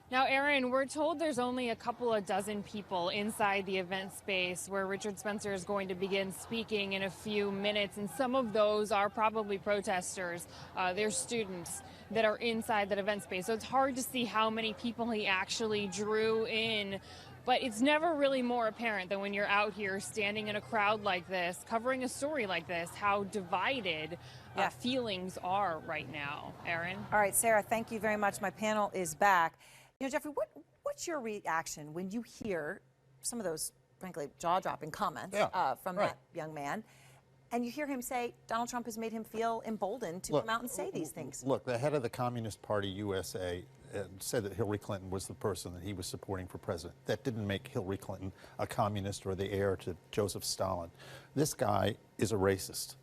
Now, Aaron, we're told there's only a couple of dozen people inside the event space where Richard Spencer is going to begin speaking in a few minutes, and some of those are probably protesters. They're students that are inside that event space, so it's hard to see how many people he actually drew in. But it's never really more apparent than when you're out here standing in a crowd like this, covering a story like this, how divided feelings are right now. Aaron? All right, Sarah, thank you very much. My panel is back. You know, Jeffrey, what's your reaction when you hear some of those, frankly, jaw-dropping comments from that young man, and you hear him say Donald Trump has made him feel emboldened to come out and say these things? Look, the head of the Communist Party USA said that Hillary Clinton was the person that he was supporting for president. That didn't make Hillary Clinton a communist or the heir to Joseph Stalin. This guy is a racist.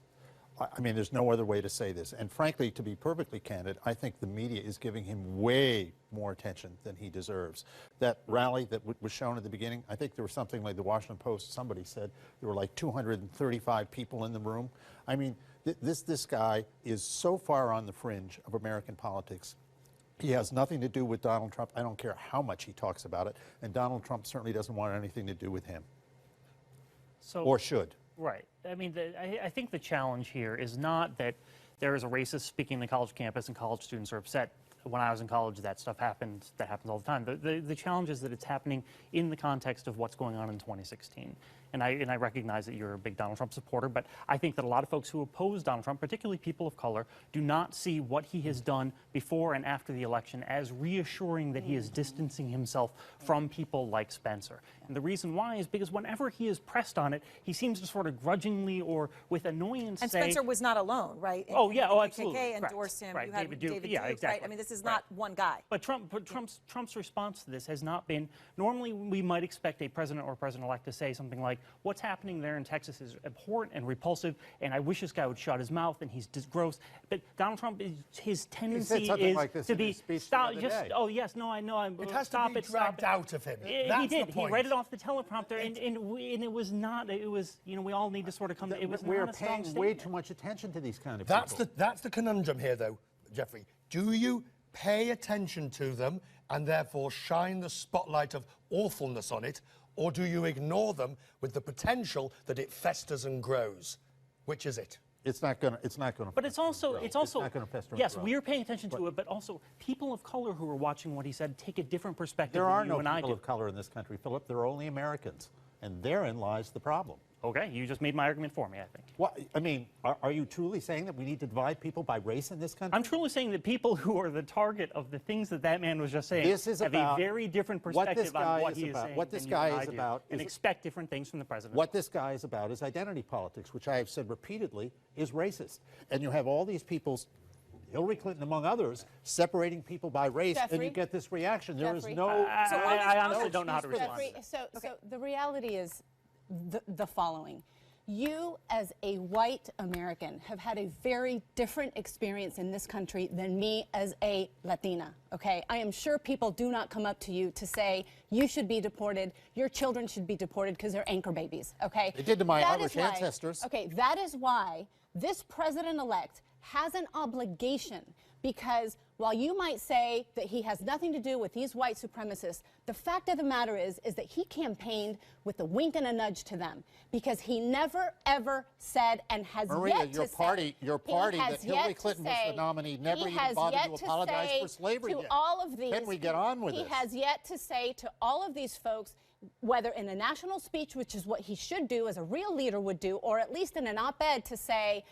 I mean, there's no other way to say this. And frankly, to be perfectly candid, I think the media is giving him way more attention than he deserves. That rally that was shown at the beginning, I think there was something like the Washington Post, somebody said there were like 235 people in the room. I mean, this guy is so far on the fringe of American politics. He has nothing to do with Donald Trump. I don't care how much he talks about it. And Donald Trump certainly doesn't want anything to do with him. Or should. Right. I mean, I think the challenge here is not that there is a racist speaking on the college campus and college students are upset. When I was in college, that stuff happened. That happens all the time. The challenge is that it's happening in the context of what's going on in 2016. And I recognize that you're a big Donald Trump supporter, but I think that a lot of folks who oppose Donald Trump, particularly people of color, do not see what he has done before and after the election as reassuring that he is distancing himself from people like Spencer. And the reason why is because whenever he is pressed on it, he seems to sort of grudgingly or with annoyance and say... Spencer was not alone, right? Absolutely. KKK endorsed him. Right. You had David Duke, exactly. right? I mean, this is not one guy. But Trump's response to this has not been, normally we might expect a president or president-elect to say something like, what's happening there in Texas is abhorrent and repulsive, and I wish this guy would shut his mouth, and he's gross. But Donald Trump, his tendency is like this to be, stop, oh yes, no, I know, it has to be dragged out of him. He did. He read it off the teleprompter, and it was not, it was, you know, we all need to sort of come, it was We're not a strong paying statement. way too much attention to these kind of people. That's the conundrum here, though, Jeffrey. Do you pay attention to them and therefore shine the spotlight of awfulness on it, or do you ignore them with the potential that it festers and grows? Which is it? It's not going to. But it's also not going to fester. Yes, we are paying attention to it, but also people of color who are watching what he said take a different perspective. There are than you and no I people do. of color in this country, Philip. There are only Americans, and therein lies the problem. Okay, you just made my argument for me, I think. What, I mean, are you truly saying that we need to divide people by race in this country? I'm truly saying that people who are the target of the things that that man was just saying have a very different perspective on what he is saying. What this guy is about and expect different things from the president. What this guy is about is identity politics, which I have said repeatedly is racist. And you have all these people, Hillary Clinton among others, seperating people by race, and you get this reaction. There is no... I honestly don't know how to respond. So the reality is the following. You, as a white American, have had a very different experience in this country than me as a Latina, okay? I am sure people do not come up to you to say, you should be deported, your children should be deported because they're anchor babies, okay? They did to my Irish ancestors. Okay, that is why this president-elect has an obligation, because while you might say that he has nothing to do with these white supremacists, the fact of the matter is that he campaigned with a wink and a nudge to them, because he never, ever said and has yet to say... your party that Hillary Clinton was the nominee never even bothered to apologize for slavery yet. All of these, Can we get on with this? He has yet to say to all of these folks, whether in a national speech, which is what he should do as a real leader would do, or at least in an op-ed to say,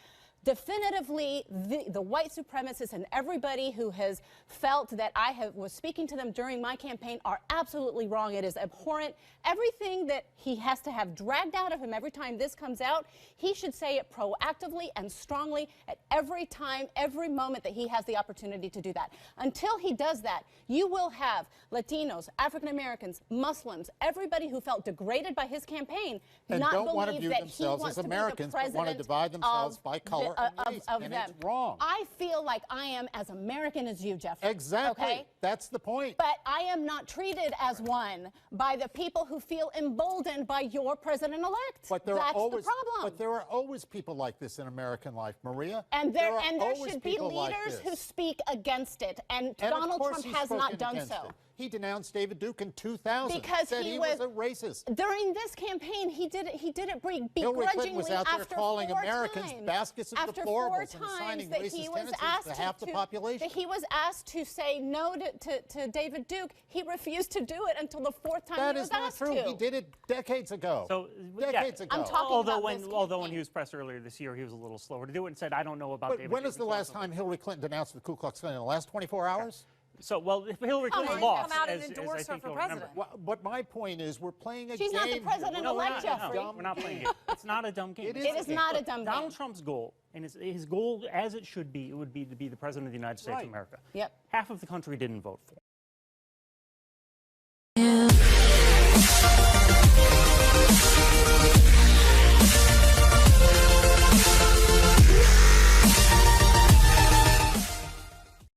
definitively, the white supremacists and everybody who has felt that was speaking to them during my campaign are absolutely wrong. It is abhorrent. Everything that he has to have dragged out of him every time this comes out, he should say it proactively and strongly at every time, every moment that he has the opportunity to do that. Until he does that, you will have Latinos, African Americans, Muslims, everybody who felt degraded by his campaign and not don't want to believe view that themselves he wants as to be the Americans, but president want to divide themselves by color and race, and them. it's wrong. I feel like I am as American as you, Jeffrey. Exactly. Okay? That's the point. But I am not treated as one by the people who feel emboldened by your president-elect. That's the problem. But there are always people like this in American life, Maria. And there should be leaders who speak against it. And Donald Trump has not done so. He denounced David Duke in 2000. Because said he was a racist. During this campaign, he did it begrudgingly. Hillary Clinton was out there after calling 4 Americans times, baskets of after deplorables 4 and assigning times that he racist was tendencies asked to half the population. That he was asked to say no to David Duke. He refused to do it until the 4th time That he was is not asked true. to. He did it decades ago. So, decades ago. I'm talking about this although when campaign. he was pressed earlier this year, he was a little slower to do it and said, "I don't know about But David." when Duke is the until last time Hillary Clinton denounced the Ku Klux Klan? In the last 24 hours? So, well, if Hillary Clinton on, lost, come out and as endorse I her think for you'll remember. president. Well, but my point is, we're playing a She's game. not the president-elect, No, we're not, Jeffrey. we're not playing it. It's not a dumb game. It It is not a dumb Donald game. Trump's goal, and his goal, as it should be, it would be to be the president of the United States Right. of America. Yep. Half of the country didn't vote for him.